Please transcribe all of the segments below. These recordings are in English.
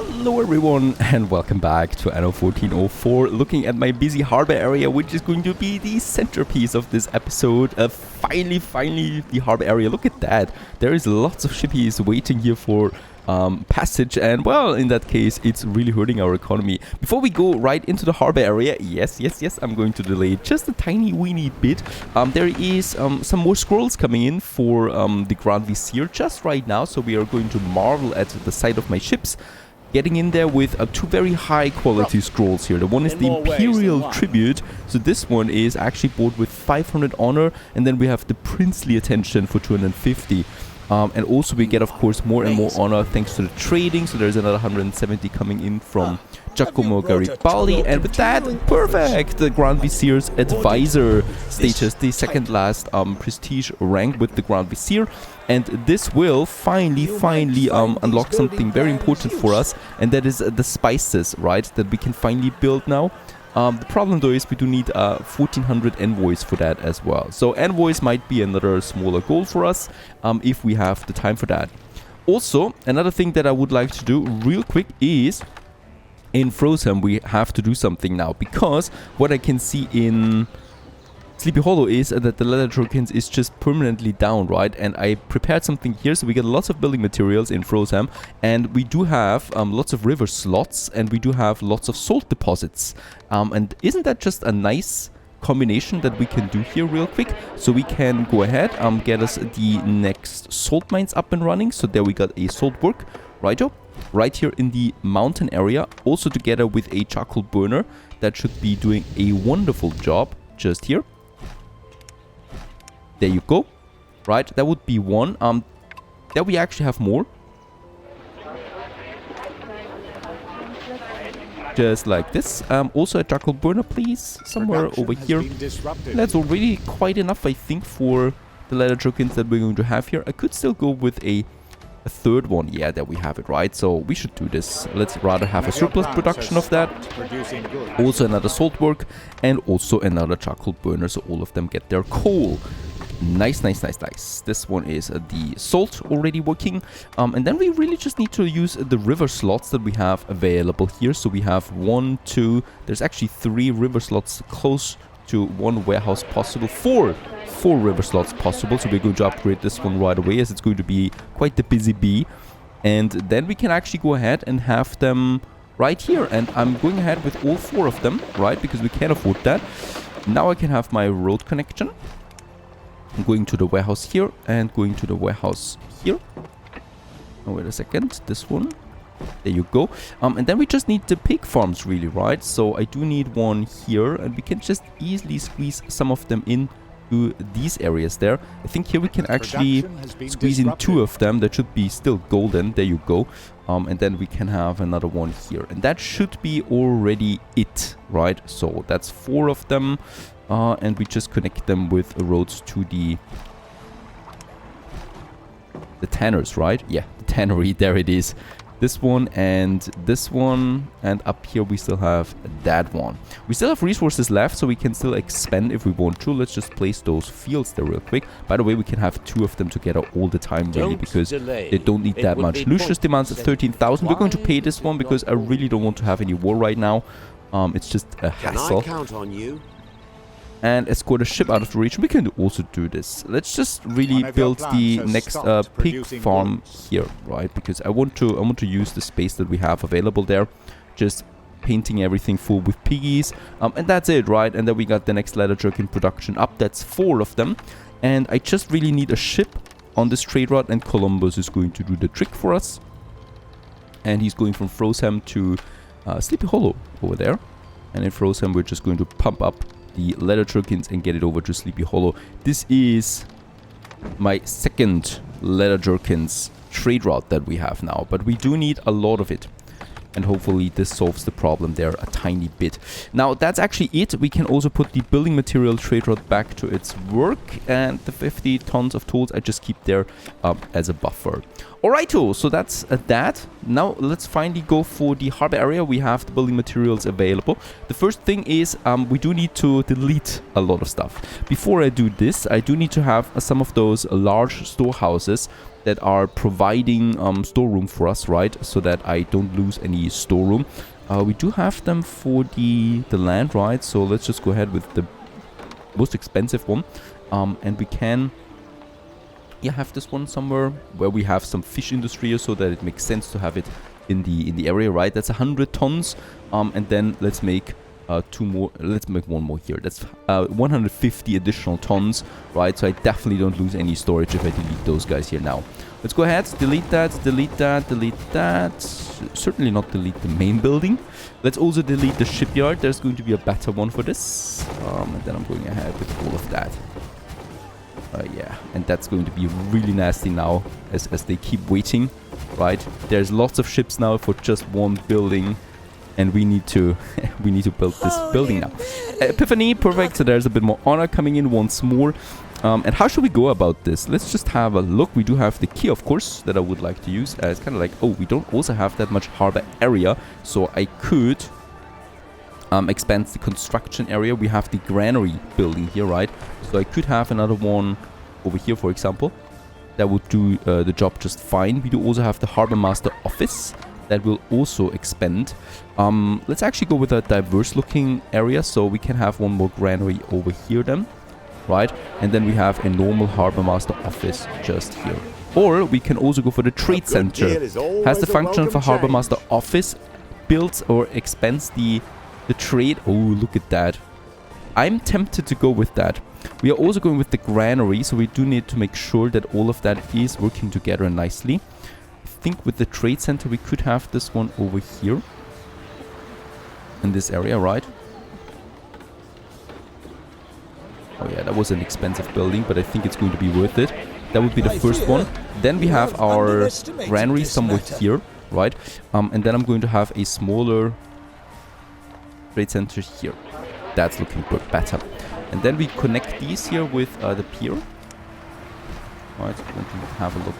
Hello everyone and welcome back to Anno 1404, looking at my busy harbor area, which is going to be the centerpiece of this episode. Finally the harbor area. Look at that. There is lots of shippies waiting here for passage, and well, in that case it's really hurting our economy. Before we go right into the harbor area, yes, I'm going to delay just a tiny weeny bit. There is some more scrolls coming in for the Grand Vizier just right now, so we are going to marvel at the sight of my ships getting in there with two very high quality scrolls here. The one is the Imperial Tribute, so this one is actually bought with 500 honor, and then we have the Princely Attention for 250. And also we get, of course, more and more honor thanks to the trading, so there's another 170 coming in from Giacomo Garibaldi, and with that, perfect! The Grand Vizier's Advisor status, the second last prestige rank with the Grand Vizier, and this will finally unlock something very important for us, and that is the spices, right, that we can finally build now. The problem though is we do need 1400 envoys for that as well. So envoys might be another smaller goal for us if we have the time for that. Also, another thing that I would like to do real quick is in Frozen we have to do something now, because what I can see in Sleepy Hollow is that the leather tokens is just permanently down, right? And I prepared something here, so we get lots of building materials in Frozen, and we do have lots of river slots, and we do have lots of salt deposits. And isn't that just a nice combination that we can do here real quick? So we can go ahead, get us the next salt mines up and running. So there we got a salt work, righto, right here in the mountain area, also together with a charcoal burner that should be doing a wonderful job just here. There you go. Right, that would be one. There we actually have more. Just like this. Also a charcoal burner, please. Somewhere over here. That's already quite enough, I think, for the leather tokens that we're going to have here. I could still go with a third one. Yeah, there we have it, right? So we should do this. Let's rather have a surplus production of that. Also another salt work, and also another charcoal burner, so all of them get their coal. Nice. This one is the salt already working. And then we really just need to use the river slots that we have available here. So we have 1, 2, there's actually 3 river slots close to one warehouse possible. 4 river slots possible. So we're going to upgrade this one right away, as it's going to be quite the busy bee. And then we can actually go ahead and have them right here. And I'm going ahead with all 4 of them, right? Because we can afford that. Now I can have my road connection. I'm going to the warehouse here and going to the warehouse here. Oh, wait a second. This one. There you go. And then we just need the pig farms, really, right? So I do need one here, and we can just easily squeeze some of them in to these areas there. I think here we can actually squeeze in 2 of them. That should be still golden. There you go. And then we can have another one here. And that should be already it, right? So that's 4 of them. And we just connect them with roads to the tanners, right? Yeah, the tannery, there it is. This one, and up here we still have that one. We still have resources left, so we can still expand if we want to. Let's just place those fields there real quick. By the way, we can have 2 of them together all the time, really, because they don't need that much. Lucius demands 13,000. We're going to pay this one because I really don't want to have any war right now. It's just a hassle. Can I count on you? And escort a ship out of the region. We can also do this. Let's just really build the next pig farm here, right? Because I want to use the space that we have available there. Just painting everything full with piggies. And that's it, right? And then we got the next leather jerkin production up. That's 4 of them. And I just really need a ship on this trade route, and Columbus is going to do the trick for us. And he's going from Frozen to Sleepy Hollow over there. And in Frozen we're just going to pump up the leather tokens and get it over to Sleepy Hollow. This is my second leather jerkins trade route that we have now, but we do need a lot of it, and hopefully this solves the problem there a tiny bit. Now that's actually it. We can also put the building material trade route back to its work, and the 50 tons of tools I just keep there as a buffer. Alrighto, so that's that. Now let's finally go for the harbor area. We have the building materials available. The first thing is we do need to delete a lot of stuff. Before I do this, I do need to have some of those large storehouses that are providing storeroom for us, right? So that I don't lose any storeroom. We do have them for the land, right? So let's just go ahead with the most expensive one. And we can have this one somewhere where we have some fish industry, so that it makes sense to have it in the area, right? That's 100 tons. And then let's make two more. Let's make one more here. That's 150 additional tons, right? So I definitely don't lose any storage if I delete those guys here now. Let's go ahead, delete that, delete that, delete that. Certainly not delete the main building. Let's also delete the shipyard. There's going to be a better one for this. And then I'm going ahead with all of that. Yeah, and that's going to be really nasty now as they keep waiting, right? There's lots of ships now for just one building. And we need to build this building now. Epiphany, perfect. So there's a bit more honor coming in once more. And how should we go about this? Let's just have a look. We do have the key, of course, that I would like to use. It's kind of like, oh, we don't also have that much harbor area. So I could expand the construction area. We have the granary building here, right? So I could have another one over here, for example. That would do the job just fine. We do also have the harbor master office. That will also expand. Let's actually go with a diverse looking area, so we can have one more granary over here then, right? And then we have a normal harbor master office just here. Or we can also go for the trade center. Has the function of a harbor master office, builds or expands the trade. Oh, look at that. I'm tempted to go with that. We are also going with the granary, so we do need to make sure that all of that is working together nicely. I think with the trade center we could have this one over here in this area, right? Oh yeah, that was an expensive building, but I think it's going to be worth it. That would be the first one. Then we have our granary somewhere here, right? And then I'm going to have a smaller trade center here. That's looking better. And then we connect these here with the pier. Right, so we're going to have a look.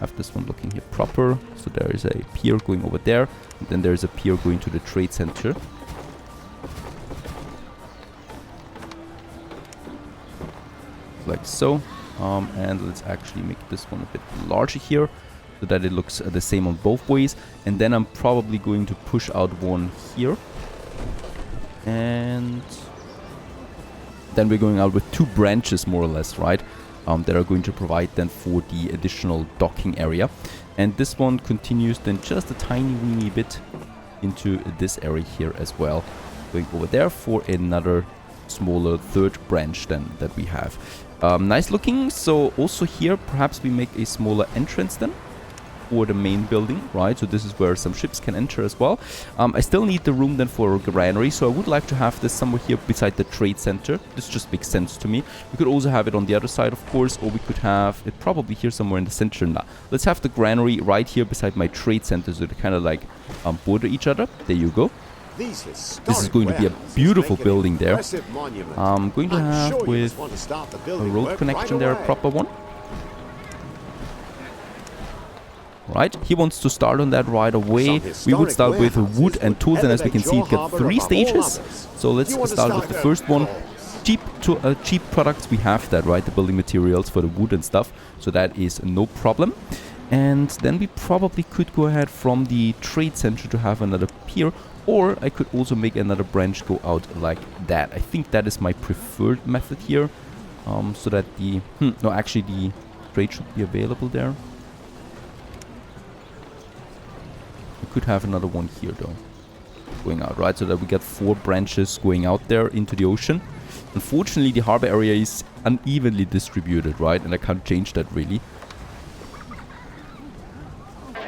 Have this one looking here proper. So there is a pier going over there. And then there is a pier going to the trade center. Like so. And let's actually make this one a bit larger here, so that it looks the same on both ways. And then I'm probably going to push out one here. And then we're going out with two branches more or less, right? That are going to provide then for the additional docking area. And this one continues then just a tiny weeny bit into this area here as well. Going over there for another smaller third branch then that we have. Nice looking. So also here perhaps we make a smaller entrance then for the main building, right? So this is where some ships can enter as well. I still need the room then for a granary, so I would like to have this somewhere here beside the trade center. This just makes sense to me. We could also have it on the other side, of course, or we could have it probably here somewhere in the center. Now, let's have the granary right here beside my trade center, so they kind of like border each other. There you go. This is going to be a beautiful building there. I'm going to have with a road connection there, a proper one. Right, he wants to start on that right away. We would start with wood and tools, and as we can see, it got 3 stages. So let's start with the first one. Cheap products, we have that, right? The building materials for the wood and stuff. So that is no problem. And then we probably could go ahead from the trade center to have another pier, or I could also make another branch go out like that. I think that is my preferred method here, so that the no, actually the trade should be available there. We could have another one here though, going out, right? So that we get 4 branches going out there into the ocean. Unfortunately, the harbor area is unevenly distributed, right? And I can't change that really.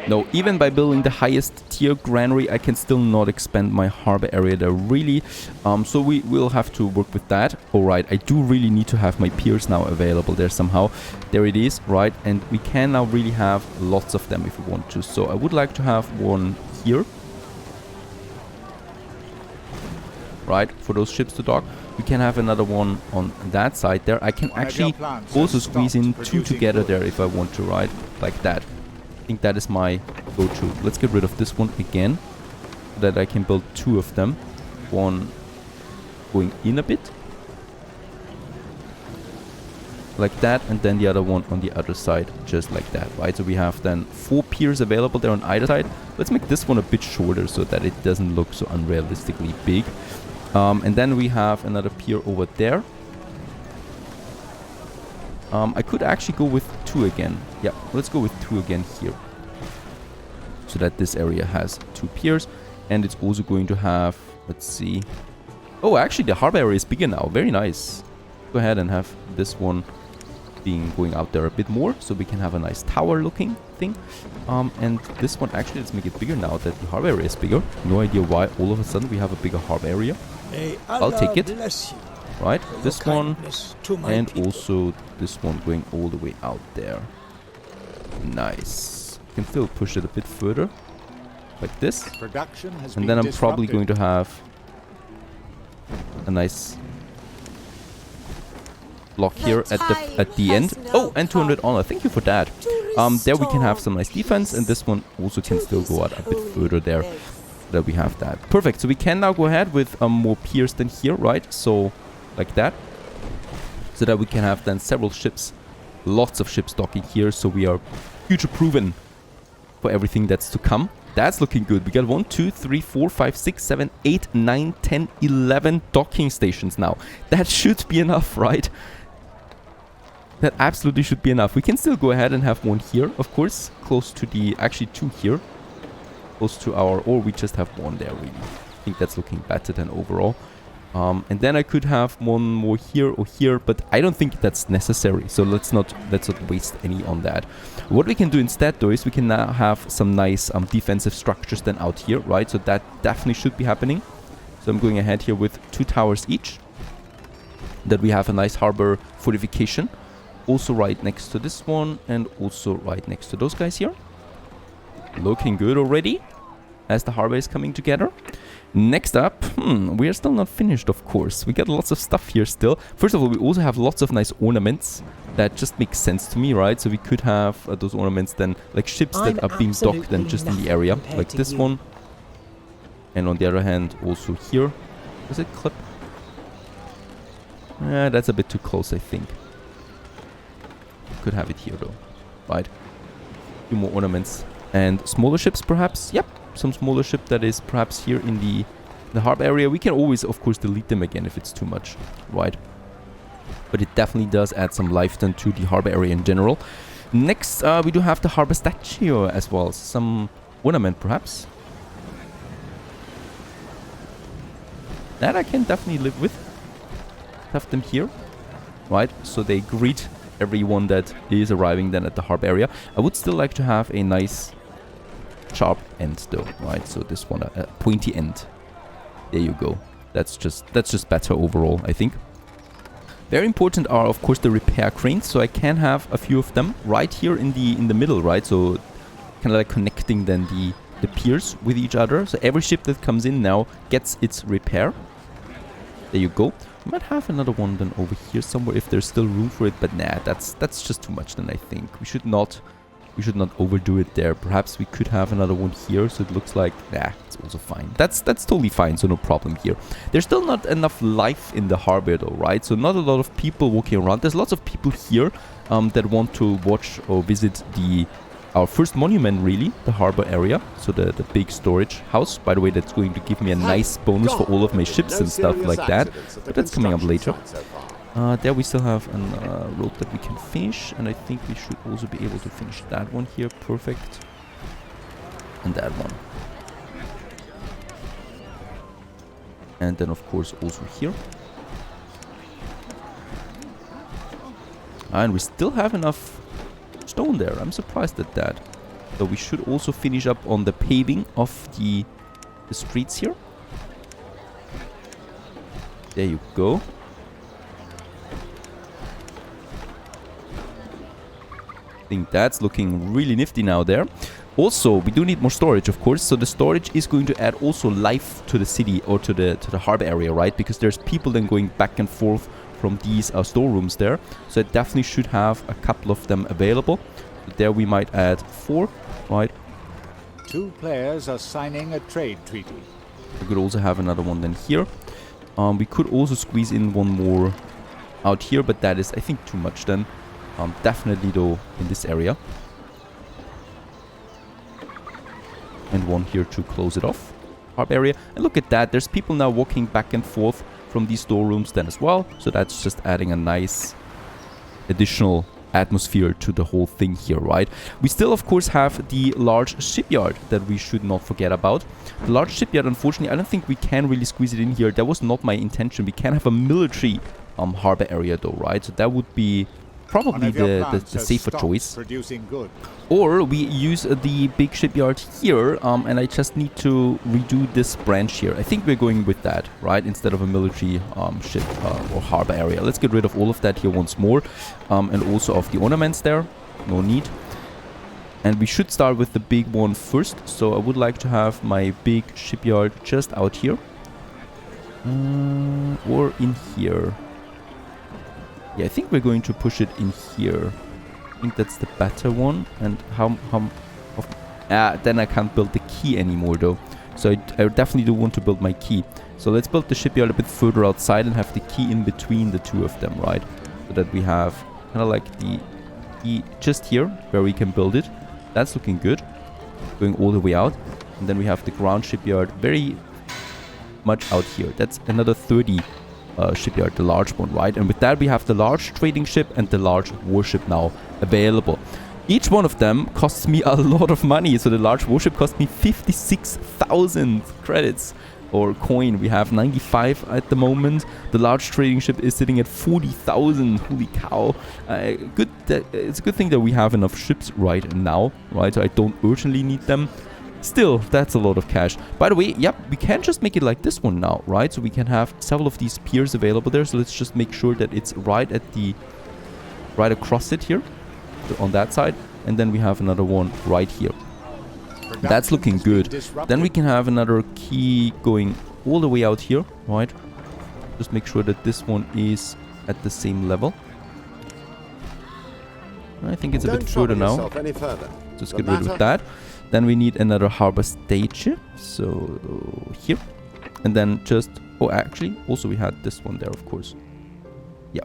No, even by building the highest tier granary, I can still not expand my harbor area there really. So we will have to work with that. Alright, I do really need to have my piers now available there somehow. There it is, right? And we can now really have lots of them if we want to. So I would like to have one here. Right, for those ships to dock. We can have another one on that side there. I can actually also squeeze in 2 together there if I want to, right? Like that. I think that is my go-to. Let's get rid of this one again, so that I can build 2 of them. One going in a bit. like that, and then the other one on the other side, just like that, right? So we have then 4 piers available there on either side. Let's make this one a bit shorter so that it doesn't look so unrealistically big. And then we have another pier over there. I could actually go with 2 again. Yeah, let's go with 2 again here. So that this area has 2 piers. And it's also going to have, let's see. Oh, actually the harbor area is bigger now. Very nice. Go ahead and have this one going out there a bit more, so we can have a nice tower looking thing. And this one, actually, let's make it bigger now that the harbor area is bigger. No idea why all of a sudden we have a bigger harbor area. I'll take it. Right, this one, and also this one going all the way out there. Nice. You can still push it a bit further, like this. And then I'm probably going to have a nice block here at the end. Oh, and 200 honor. Thank you for that. There we can have some nice defense, and this one also can still go out a bit further there. That we have that. Perfect. So we can now go ahead with more piers than here, right? So like that. So that we can have then several ships, lots of ships docking here. So we are future-proven for everything that's to come. That's looking good. We got 1, 2, 3, 4, 5, 6, 7, 8, 9, 10, 11 docking stations now. That should be enough, right? That absolutely should be enough. We can still go ahead and have one here, of course, close to the, actually 2 here, close to our, or we just have 1 there, really. I think that's looking better than overall. And then I could have 1 more here or here, but I don't think that's necessary. So let's not waste any on that. What we can do instead, though, is we can now have some nice defensive structures then out here, right? So that definitely should be happening. So I'm going ahead here with 2 towers each. That we have a nice harbor fortification. Also right next to this one, and also right next to those guys here. Looking good already, as the harbor is coming together. Next up, we are still not finished, of course. We got lots of stuff here still. First of all, we also have lots of nice ornaments. That just makes sense to me, right? So we could have those ornaments then, like ships that are being docked then just in the area, like this one. And on the other hand, also here. Does it clip? That's a bit too close, I think. Could have it here though, right? A few more ornaments and smaller ships, perhaps. Yep, some smaller ship that is perhaps here in the harbor area. We can always, of course, delete them again if it's too much, right? But it definitely does add some life then to the harbor area in general. Next, we do have the harbor statue as well. Some ornament, perhaps. That I can definitely live with. Have them here, right? So they greet everyone that is arriving then at the harbor area. I would still like to have a nice sharp end though, right? So this one, a pointy end. There you go. That's just better overall, I think. Very important are, of course, the repair cranes. So I can have a few of them right here in the middle, right? So kind of like connecting then the piers with each other. So every ship that comes in now gets its repair. There you go. We might have another one then over here somewhere if there's still room for it, but nah, that's just too much then, I think. We should not overdo it there. Perhaps we could have another one here, so it looks like, nah, it's also fine. That's totally fine, so no problem here. There's still not enough life in the harbor though, right? So not a lot of people walking around. There's lots of people here that want to watch or visit our first monument, really, the harbor area. So the big storage house. By the way, that's going to give me a nice bonus for all of my ships and stuff like that. But that's coming up later. There we still have a road that we can finish. And I think we should also be able to finish that one here. Perfect. And that one. And then, of course, also here. And we still have enough stone there. I'm surprised at that. So we should also finish up on the paving of the streets here. There you go. I think that's looking really nifty now there. Also, we do need more storage, of course. So the storage is going to add also life to the city or to the harbor area, right? Because there's people then going back and forth from these storerooms there. So I definitely should have a couple of them available. So there we might add 4, right? 2 players are signing a trade treaty. We could also have another one then here. We could also squeeze in one more out here, but that is, I think, too much then. Definitely, though, in this area. And one here to close it off. Harbor area. And look at that. There's people now walking back and forth from these storerooms then as well. So that's just adding a nice additional atmosphere to the whole thing here, right? We still, of course, have the large shipyard that we should not forget about. The large shipyard, unfortunately, I don't think we can really squeeze it in here. That was not my intention. We can have a military harbor area though, right? So that would be probably the safer choice. Or we use the big shipyard here, and I just need to redo this branch here. I think we're going with that, right? Instead of a military ship or harbor area. Let's get rid of all of that here once more. And also of the ornaments there. No need. And we should start with the big one first. So I would like to have my big shipyard just out here. Or in here. Yeah, I think we're going to push it in here. I think that's the better one. And then I can't build the key anymore though. So I definitely do want to build my key. So let's build the shipyard a bit further outside and have the key in between the two of them, right? So that we have kind of like the key just here where we can build it. That's looking good. Going all the way out. And then we have the ground shipyard very much out here. That's another 30 shipyard, the large one, right? And with that we have the large trading ship and the large warship now available. Each one of them costs me a lot of money. So the large warship cost me 56,000 credits or coin. We have 95 at the moment. The large trading ship is sitting at 40,000. Holy cow. It's a good thing that we have enough ships right now, right? So I don't urgently need them. Still, that's a lot of cash. By the way, yep, we can just make it like this one now, right? So we can have several of these piers available there. So let's just make sure that it's right across it here, so on that side. And then we have another one right here. That's looking good. Then we can have another key going all the way out here, right? Just make sure that this one is at the same level. I think it's a bit further now. Just get rid of that. Then we need another harbor stage here. So here. And then just... Oh, actually, also we had this one there, of course. Yeah.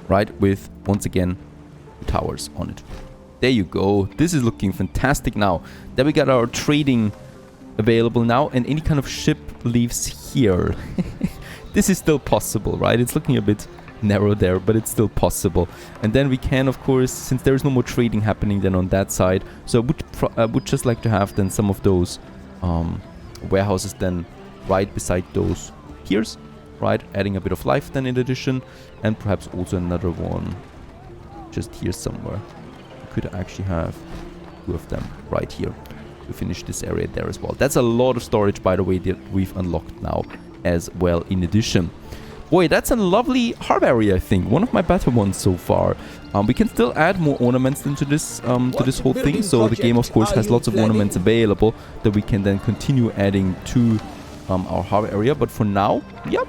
Right, with, once again, towers on it. There you go. This is looking fantastic now. Then we got our trading available now. And any kind of ship leaves here. This is still possible, right? It's looking a bit narrow there, but it's still possible. And then we can, of course, since there is no more trading happening then on that side, so I would just like to have then some of those warehouses then right beside those piers, right? Adding a bit of life then in addition, and perhaps also another one just here somewhere. We could actually have two of them right here to finish this area there as well. That's a lot of storage, by the way, that we've unlocked now as well in addition. Boy, that's a lovely harbor area, I think. One of my better ones so far. We can still add more ornaments into this whole thing. So the game, of course, has lots of ornaments available that we can then continue adding to our harbor area. But for now, yep,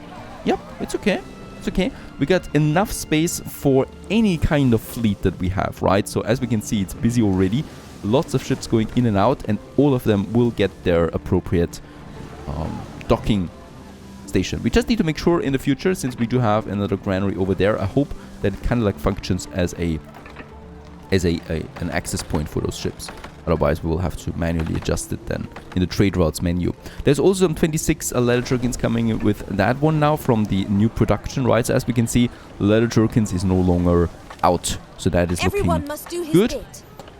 it's okay. It's okay. We got enough space for any kind of fleet that we have, right? So as we can see, it's busy already. Lots of ships going in and out, and all of them will get their appropriate docking station. We just need to make sure in the future, since we do have another granary over there, I hope that it kind of like functions as an access point for those ships. Otherwise, we will have to manually adjust it then in the trade routes menu. There's also some 26 leather jerkins coming with that one now from the new production, right? So as we can see, leather jerkins is no longer out. So that is looking good.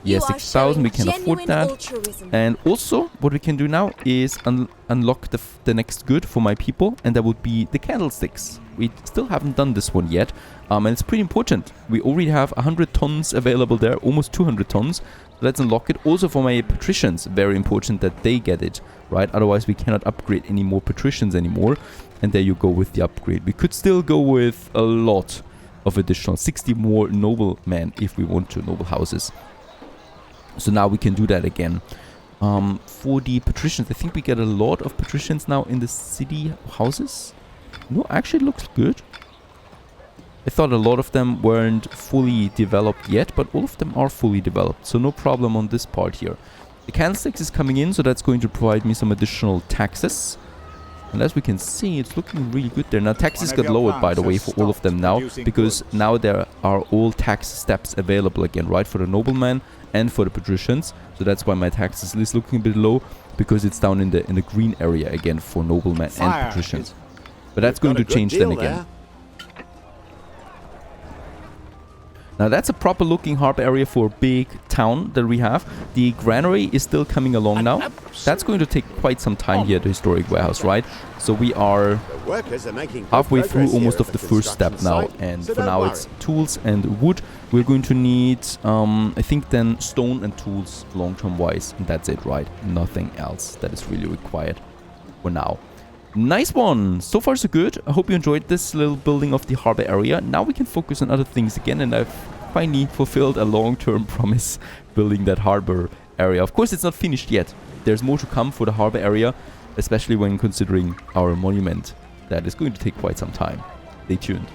Yeah, 6,000, we can afford that. Altruism. And also, what we can do now is unlock the next good for my people, and that would be the candlesticks. We still haven't done this one yet, and it's pretty important. We already have 100 tons available there, almost 200 tons. Let's unlock it. Also for my patricians, very important that they get it, right? Otherwise, we cannot upgrade any more patricians anymore. And there you go with the upgrade. We could still go with a lot of additional 60 more noblemen if we want to, noble houses. So now we can do that again. For the patricians, I think we get a lot of patricians now in the city houses. No, actually it looks good. I thought a lot of them weren't fully developed yet, but all of them are fully developed. So no problem on this part here. The candlesticks is coming in, so that's going to provide me some additional taxes. And as we can see, it's looking really good there. Now taxes One of get your lowered, by the way, plants for all has of them stopped now, producing because goods. now there are all tax steps available again, right, for the nobleman and for the patricians. So that's why my taxes is looking a bit low, because it's down in the green area again for noblemen and Fire patricians. is- But that's going to change then again. Now that's a proper looking harbor area for a big town that we have. The granary is still coming along now. That's going to take quite some time here at the historic warehouse, right? So we are halfway through almost of the first step now. And for now it's tools and wood. We're going to need, I think then stone and tools long-term wise. And that's it, right? Nothing else that is really required for now. Nice one. So far so good. I hope you enjoyed this little building of the harbor area. Now we can focus on other things again, and I've finally fulfilled a long-term promise building that harbor area. Of course, it's not finished yet. There's more to come for the harbor area, especially when considering our monument. That is going to take quite some time. Stay tuned.